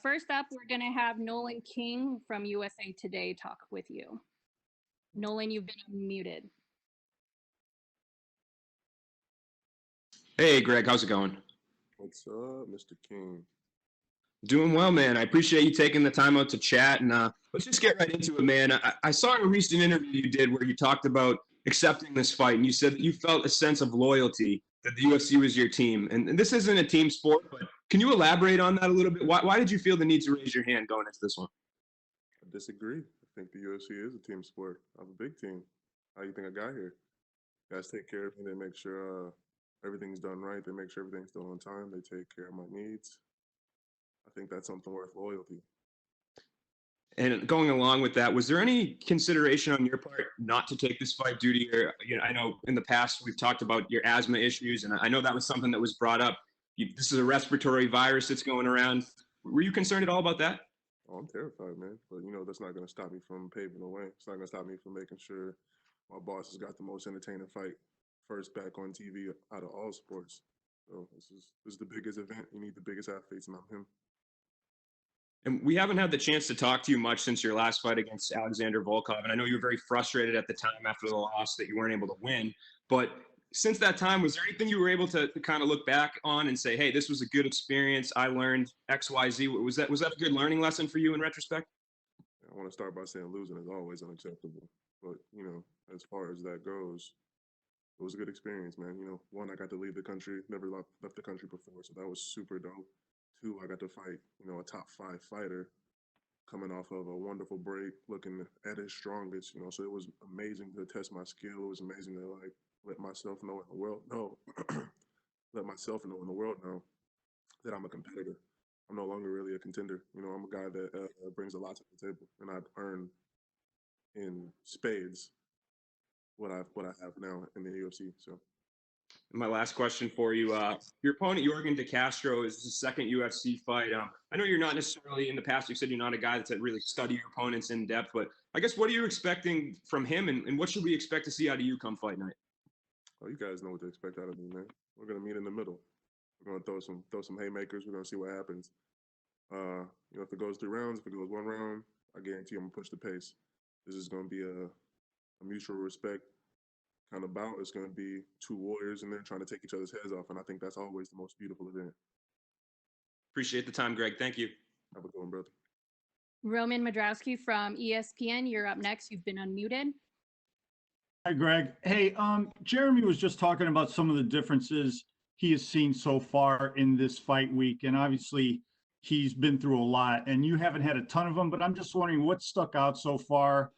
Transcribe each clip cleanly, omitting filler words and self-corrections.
First up, we're going to have Nolan King from USA Today talk with you. Nolan, you've been muted. Hey, Greg, how's it going? What's up, Mr. King? Doing well, man. I appreciate you taking the time out to chat, and let's just get right into it, man. I saw a recent interview you did where you talked about accepting this fight, and you said that you felt a sense of loyalty, that the UFC was your team. And this isn't a team sport, but can you elaborate on that a little bit? Why did you feel the need to raise your hand going into this one? I disagree. I think the UFC is a team sport. I have a big team. How you think I got here? Guys take care of me. They make sure everything's done right. They make sure everything's done on time. They take care of my needs. I think that's something worth loyalty. And going along with that, was there any consideration on your part not to take this fight due to your, I know in the past we've talked about your asthma issues, and I know that was something that was brought up. This is a respiratory virus that's going around. Were you concerned at all about that? Oh, I'm terrified, man. But, that's not going to stop me from paving the way. It's not going to stop me from making sure my boss has got the most entertaining fight first back on TV out of all sports. So this is the biggest event. You need the biggest athletes, and I'm him. And we haven't had the chance to talk to you much since your last fight against Alexander Volkov. And I know you were very frustrated at the time after the loss that you weren't able to win. But since that time, was there anything you were able to kind of look back on and say, hey, this was a good experience. I learned X, Y, Z. Was that a good learning lesson for you in retrospect? I want to start by saying losing is always unacceptable. But, as far as that goes, it was a good experience, man. One, I got to leave the country, never left the country before. So that was super dope. Two, I got to fight, a top 5 fighter coming off of a wonderful break, looking at his strongest, so it was amazing to test my skill. It was amazing to let myself know in the world know, let myself know in the world know that I'm a competitor. I'm no longer really a contender. I'm a guy that brings a lot to the table, and I've earned in spades what I have now in the UFC. So. My last question for you, your opponent, Yorgan De Castro, is the second UFC fight. I know you're not necessarily, in the past, you said you're not a guy that's really study your opponents in depth, but I guess what are you expecting from him, and what should we expect to see out of you come fight night? Oh, you guys know what to expect out of me, man. We're going to meet in the middle. We're going to throw some haymakers. We're going to see what happens. If it goes 3 rounds, if it goes 1 round, I guarantee I'm going to push the pace. This is going to be a mutual respect kind of bout. It's going to be 2 warriors in there trying to take each other's heads off, and I think that's always the most beautiful event. Appreciate the time, Greg. Thank you. Have a good one, brother. Roman Madrowski from ESPN, you're up next. You've been unmuted. Hi, Greg. Hey, Jeremy was just talking about some of the differences he has seen so far in this fight week, and obviously he's been through a lot, and you haven't had a ton of them, but I'm just wondering what stuck out so far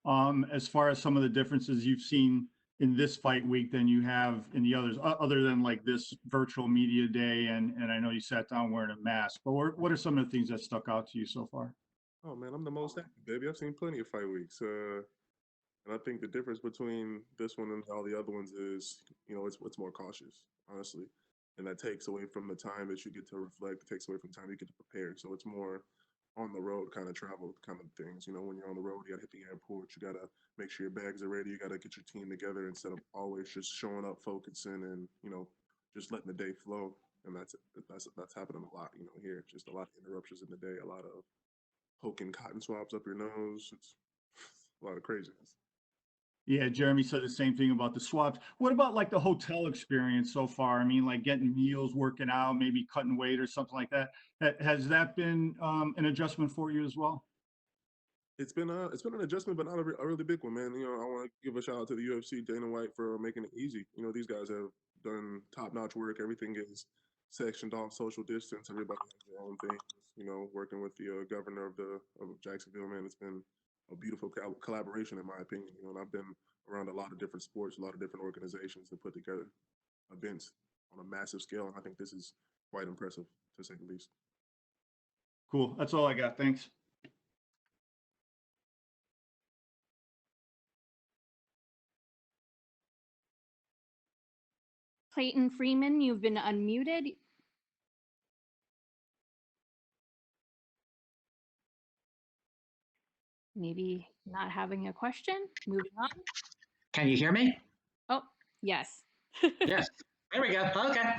as some of the differences you've seen in this fight week than you have in the others, other than like this virtual media day, and I know you sat down wearing a mask, but what are some of the things that stuck out to you so far? Oh, man, I'm the most active, baby. I've seen plenty of fight weeks. And I think the difference between this one and all the other ones is, it's more cautious, honestly. And that takes away from the time that you get to reflect. It takes away from the time you get to prepare. So it's more on the road kind of travel kind of things. When you're on the road, you got to hit the airport. You got to make sure your bags are ready. You got to get your team together instead of always just showing up, focusing, and, just letting the day flow. And that's happening a lot, here. Just a lot of interruptions in the day, a lot of poking cotton swabs up your nose. It's a lot of craziness. Yeah, Jeremy said the same thing about the swabs. What about like the hotel experience so far? I mean, like getting meals, working out, maybe cutting weight or something like that. Has that been an adjustment for you as well? It's been an adjustment, but not a really big one, man. I want to give a shout out to the UFC, Dana White, for making it easy. These guys have done top-notch work. Everything is sectioned off, social distance. Everybody has their own things. Working with the governor of Jacksonville, man, it's been a beautiful collaboration, in my opinion. And I've been around a lot of different sports, a lot of different organizations that put together events on a massive scale, and I think this is quite impressive, to say the least. Cool. That's all I got. Thanks. Clayton Freeman, you've been unmuted. Maybe not having a question. Moving on. Can you hear me? Oh, yes. Yes. There we go. Okay.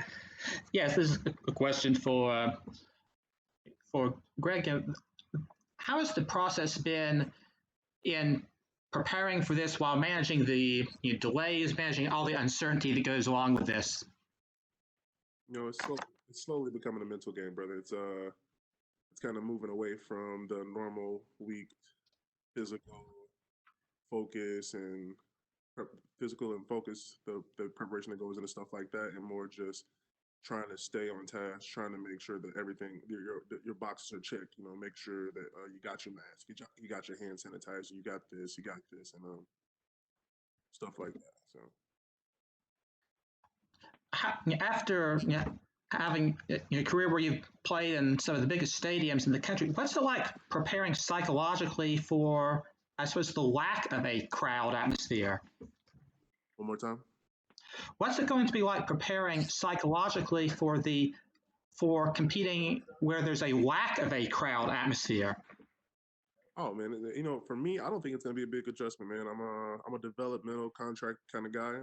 Yes, this is a question for or Greg, how has the process been in preparing for this while managing the delays, managing all the uncertainty that goes along with this? You know, it's slowly becoming a mental game, brother. It's kind of moving away from the normal week physical focus and physical and focus, the preparation that goes into stuff like that, and more just trying to stay on task, trying to make sure that everything your boxes are checked. You know, make sure that you got your mask, you got your hand sanitizer, you got this, and stuff like that. So After having a career where you've played in some of the biggest stadiums in the country, what's it like preparing psychologically for, I suppose, the lack of a crowd atmosphere? one more time. What's it going to be like preparing psychologically for competing where there's a lack of a crowd atmosphere? Oh man, you know, for me, I don't think it's gonna be a big adjustment, man. I'm a developmental contract kind of guy.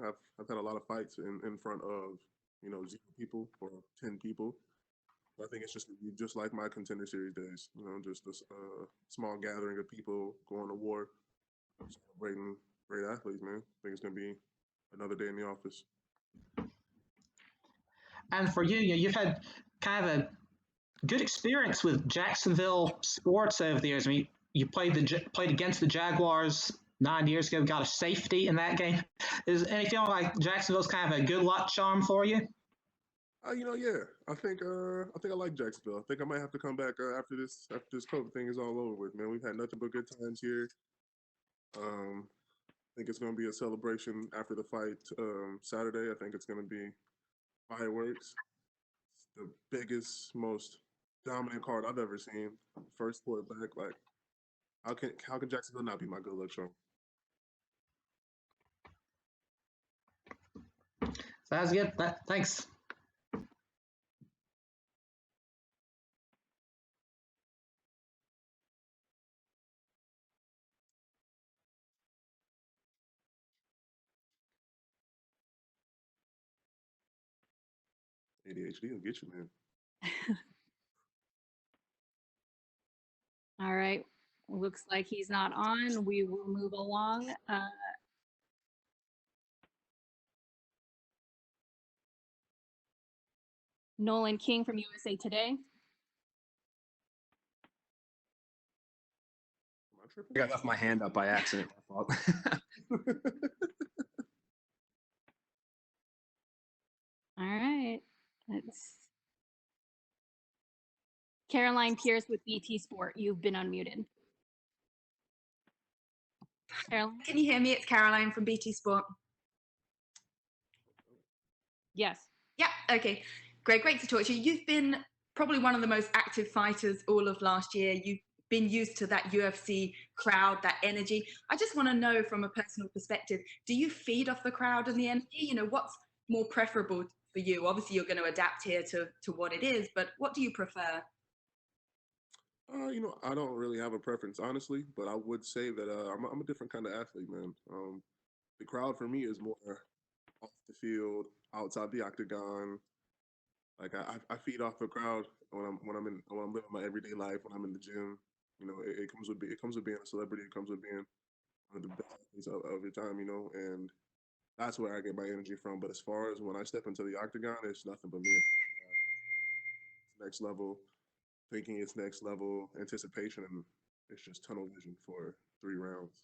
I've had a lot of fights in front of 0 people or 10 people. I think it's just like my Contender Series days. You know, just a small gathering of people going to war, celebrating great athletes, man. I think it's gonna be another day in the office. And for you, you've had kind of a good experience with Jacksonville sports over the years. I mean, you played against the Jaguars 9 years ago, got a safety in that game. Is any feeling like Jacksonville's kind of a good luck charm for you? Yeah. I think I like Jacksonville. I think I might have to come back after this COVID thing is all over with, man. We've had nothing but good times here. I think it's going to be a celebration after the fight Saturday. I think it's going to be fireworks. The biggest, most dominant card I've ever seen. First quarterback. Like, how can Jacksonville not be my good luck charm? Sounds good. Thanks. ADHD will get you, man. All right. Looks like he's not on. We will move along. Nolan King from USA Today. Am I tripping? I think I left my hand up by accident. My fault. All right. Let's. Caroline Pierce with BT Sport. You've been unmuted. Caroline? Can you hear me? It's Caroline from BT Sport. Yes. Yeah, okay. Great to talk to you. You've been probably one of the most active fighters all of last year. You've been used to that UFC crowd, that energy. I just want to know from a personal perspective, do you feed off the crowd and the energy? You know, what's more preferable for you? Obviously, you're going to adapt here to what it is, but what do you prefer? I don't really have a preference, honestly, but I would say that I'm a different kind of athlete, man. The crowd for me is more off the field, outside the octagon. Like I feed off the crowd when I'm living my everyday life, when I'm in the gym. You know, it comes with being a celebrity. It comes with being one of the best athletes of your time. You know, and that's where I get my energy from. But as far as when I step into the octagon, it's nothing but me. Next level thinking, it's next level anticipation, and it's just tunnel vision for 3 rounds.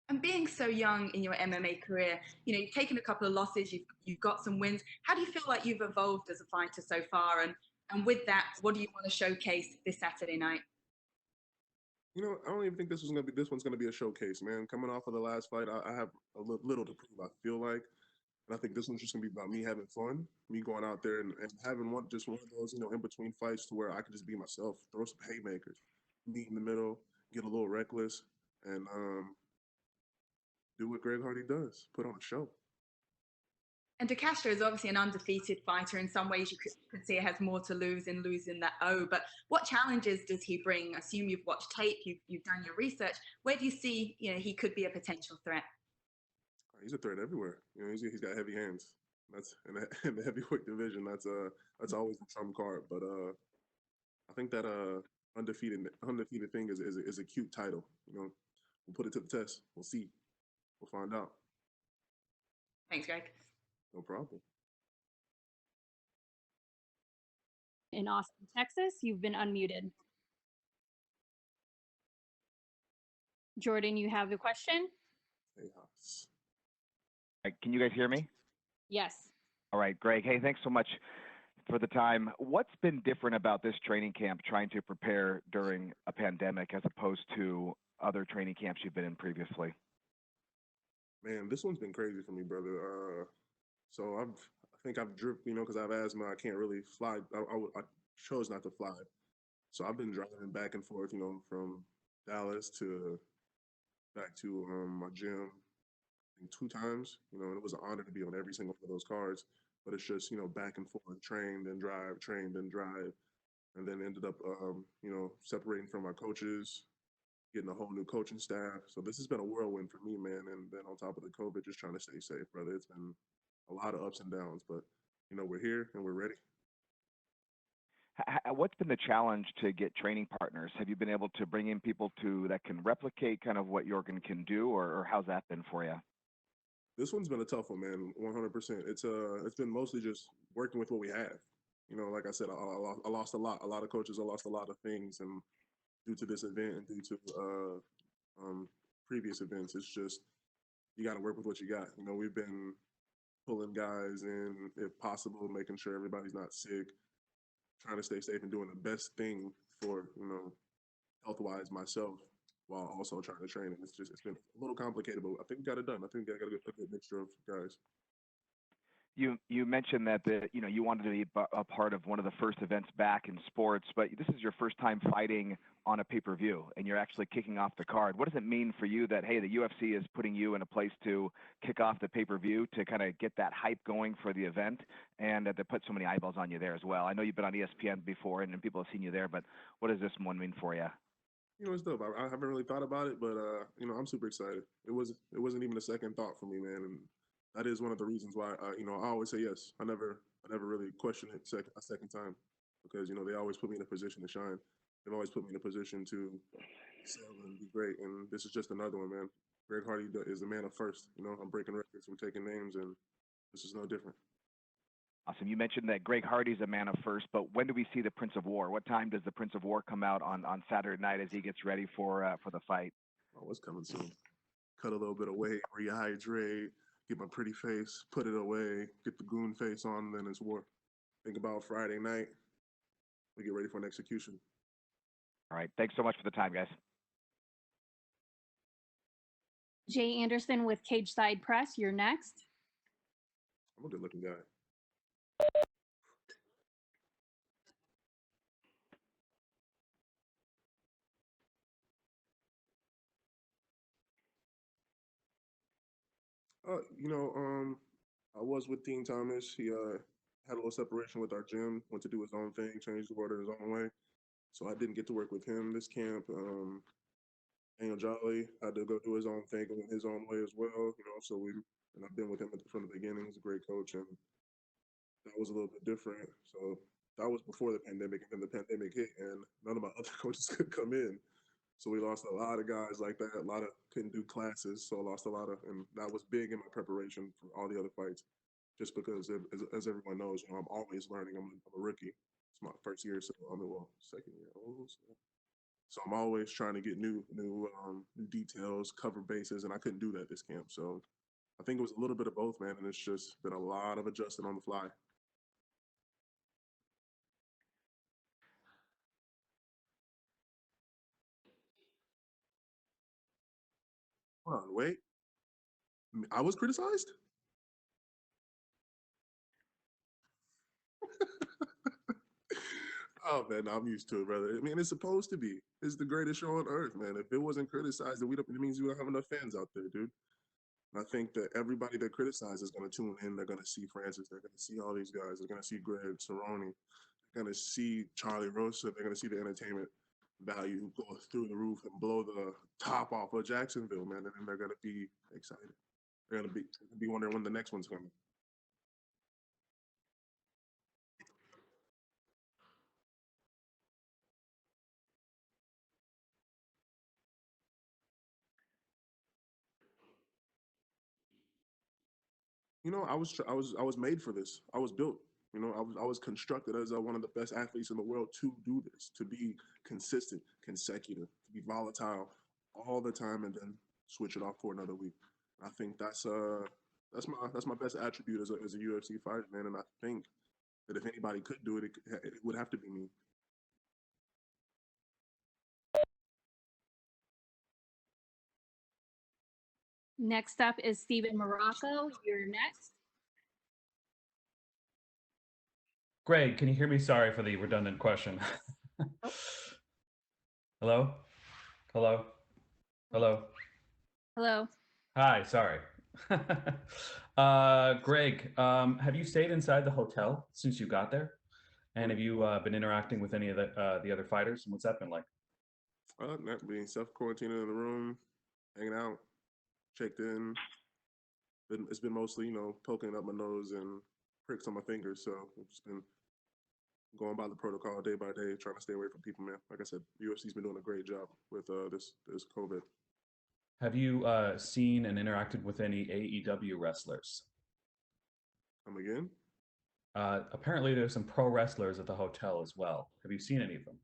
And being so young in your MMA career, you know, you've taken a couple of losses, you've got some wins. How do you feel like you've evolved as a fighter so far? And with that, what do you want to showcase this Saturday night? You know, I don't even think this one's gonna be a showcase, man. Coming off of the last fight, I have a little to prove. I feel like, and I think this one's just gonna be about me having fun, me going out there and having one of those, in between fights to where I can just be myself, throw some haymakers, meet in the middle, get a little reckless, and do what Greg Hardy does, put on a show. And De Castro is obviously an undefeated fighter. In some ways, you could see it has more to lose in losing that O. But what challenges does he bring? I assume you've watched tape, you've done your research. Where do you see, he could be a potential threat? He's a threat everywhere. He's got heavy hands. That's in the heavyweight division. That's always a trump card. But I think that undefeated thing is a cute title. You know, we'll put it to the test. We'll see. We'll find out. Thanks, Greg. No problem. In Austin, Texas, you've been unmuted. Jordan, you have a question? Chaos. Can you guys hear me? Yes. All right, Greg. Hey, thanks so much for the time. What's been different about this training camp trying to prepare during a pandemic as opposed to other training camps you've been in previously? Man, this one's been crazy for me, brother. So I think I've dripped, you know, because I have asthma. I can't really fly. I chose not to fly. So I've been driving back and forth, you know, from Dallas to back to my gym, I think 2 times, you know, and it was an honor to be on every single one of those cars. But it's just, you know, back and forth, train, then drive, train, then drive. And then ended up, you know, separating from my coaches, getting a whole new coaching staff. So this has been a whirlwind for me, man. And then on top of the COVID, just trying to stay safe, brother. It's been a lot of ups and downs, but, you know, we're here and we're ready. What's been the challenge to get training partners? Have you been able to bring in people that can replicate kind of what Jorgen can do, or how's that been for you? This one's been a tough one, man. 100%. It's been mostly just working with what we have. You know, like I said, I lost a lot of coaches. I lost a lot of things, and due to this event and due to previous events, it's just you got to work with what you got. You know, we've been pulling guys in if possible, making sure everybody's not sick, trying to stay safe and doing the best thing for, you know, health wise myself while also trying to train. And it's been a little complicated, but I think we got it done. I think we got a good mixture of guys. You mentioned that you wanted to be a part of one of the first events back in sports, but this is your first time fighting on a pay-per-view, and you're actually kicking off the card. What does it mean for you that, hey, the UFC is putting you in a place to kick off the pay-per-view to kind of get that hype going for the event, and that they put so many eyeballs on you there as well? I know you've been on ESPN before, and people have seen you there, but what does this one mean for you? You know, it's dope. I haven't really thought about it, but you know, I'm super excited. It wasn't even a second thought for me, man, and that is one of the reasons why you know, I always say yes. I never really question it a second time, because you know they always put me in a position to shine. They've always put me in a position to excel and be great, and this is just another one, man. Greg Hardy is the man of first. You know, I'm breaking records, I'm taking names, and this is no different. Awesome. You mentioned that Greg Hardy's a man of first, but when do we see the Prince of War? What time does the Prince of War come out on Saturday night as he gets ready for the fight? Oh, it's coming soon. Cut a little bit of weight, rehydrate, get my pretty face, put it away, get the goon face on, and then it's war. Think about Friday night. We get ready for an execution. All right. Thanks so much for the time, guys. Jay Anderson with Cage Side Press, you're next. I'm a good looking guy. You know, I was with Dean Thomas. He had a little separation with our gym, went to do his own thing, changed the order his own way. So I didn't get to work with him this camp. Daniel Jolly had to go do his own thing in his own way as well. You know, and I've been with him from the beginning. He's a great coach, and that was a little bit different. So that was before the pandemic, and then the pandemic hit, and none of my other coaches could come in. So we lost a lot of guys like that. A lot of couldn't do classes, so I lost a lot of, and that was big in my preparation for all the other fights. Just because, as everyone knows, you know, I'm always learning. I'm a rookie. It's my first year, so I'm second year. So I'm always trying to get new details, cover bases, and I couldn't do that this camp. So I think it was a little bit of both, man, and it's just been a lot of adjusting on the fly. Hold on, wait. I was criticized? Oh man, I'm used to it, brother. I mean, it's supposed to be. It's the greatest show on earth, man. If it wasn't criticized, then it means we don't have enough fans out there, dude. And I think that everybody that criticizes is going to tune in. They're going to see Francis. They're going to see all these guys. They're going to see Greg Cerrone. They're going to see Charlie Rosa. They're going to see the entertainment value go through the roof and blow the top off of Jacksonville, man. And then they're going to be excited. They're going to be wondering when the next one's coming. You know, I was made for this. I was built. You know, I was constructed as one of the best athletes in the world to do this, to be consistent, consecutive, to be volatile all the time, and then switch it off for another week. I think that's my best attribute as a UFC fighter, man. And I think that if anybody could do it, it would have to be me. Next up is Stephen Morocco. You're next. Greg, can you hear me? Sorry for the redundant question. Hello? Hello? Hello? Hello. Hi, sorry. Greg, have you stayed inside the hotel since you got there? And have you been interacting with any of the other fighters? And what's that been like? Not being self-quarantining in the room, hanging out, checked in. It's been mostly, you know, poking up my nose and pricks on my fingers. So I've just been going by the protocol day by day, trying to stay away from people, man. Like I said, UFC's been doing a great job with this COVID. Have you seen and interacted with any AEW wrestlers? Come again? Apparently, there's some pro wrestlers at the hotel as well. Have you seen any of them?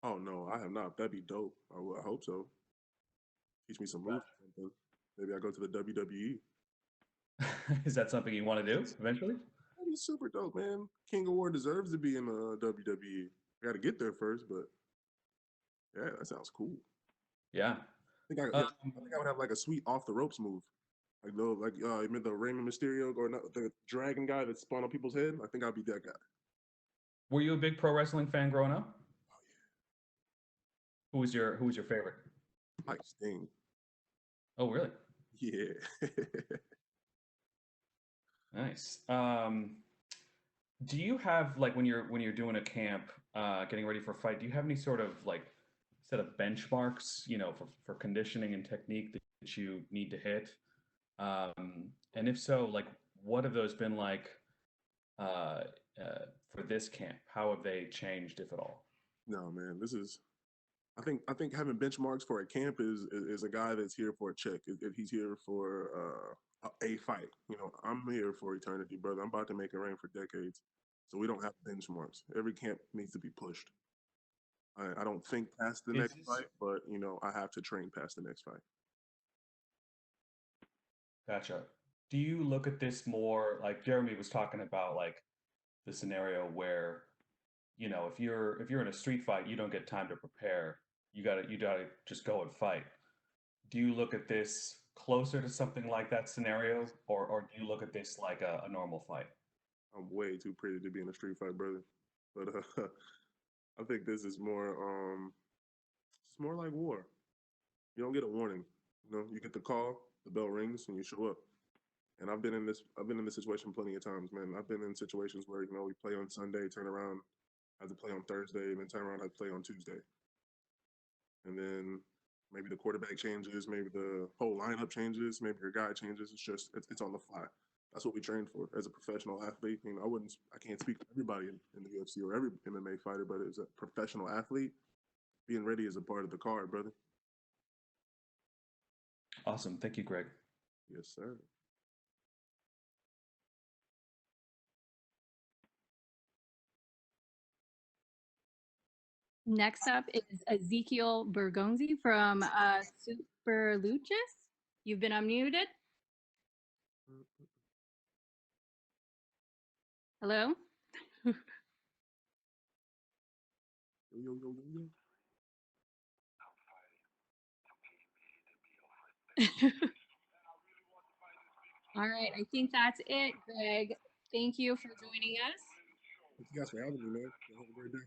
Oh no, I have not. That'd be dope. I hope so. Teach me some moves. Or something. Maybe I go to the WWE. Is that something you want to do eventually? That'd be super dope, man. King of War deserves to be in the WWE. I got to get there first, but yeah, that sounds cool. Yeah. I think I would have like a sweet off the ropes move. Like remember the Raymond Mysterio or not, the dragon guy that spawned on people's head? I think I'd be that guy. Were you a big pro wrestling fan growing up? Who was your favorite? Like Sting. Oh, really? Yeah. Nice. Do you have like when you're doing a camp, getting ready for a fight, do you have any sort of like set of benchmarks, you know, for conditioning and technique that you need to hit? And if so, like what have those been like for this camp? How have they changed, if at all? No, man, this is. I think having benchmarks for a camp is a guy that's here for a check. If he's here for a fight, you know, I'm here for eternity, brother. I'm about to make it rain for decades, so we don't have benchmarks. Every camp needs to be pushed. I don't think past the next fight, but you know, I have to train past the next fight. Gotcha. Do you look at this more like Jeremy was talking about, like the scenario where, you know, if you're in a street fight, you don't get time to prepare. You gotta just go and fight. Do you look at this closer to something like that scenario, or do you look at this like a normal fight? I'm way too pretty to be in a street fight, brother. But I think this is more it's more like war. You don't get a warning. You know, you get the call, the bell rings, and you show up. And I've been in this situation plenty of times, man. I've been in situations where, you know, we play on Sunday, turn around, have to play on Thursday, and then turn around, have to play on Tuesday. And then maybe the quarterback changes, maybe the whole lineup changes, maybe your guy changes. It's on the fly. That's what we train for as a professional athlete. You know, I can't speak for everybody in the UFC or every MMA fighter, but as a professional athlete, being ready is a part of the card, brother. Awesome. Thank you, Greg. Yes, sir. Next up is Ezekiel Bergonzi from Super Luchas. You've been unmuted. Hello? Yo, yo, yo, yo, yo. All right, I think that's it, Greg. Thank you for joining us. Thank you guys for having me, man. Have a great day.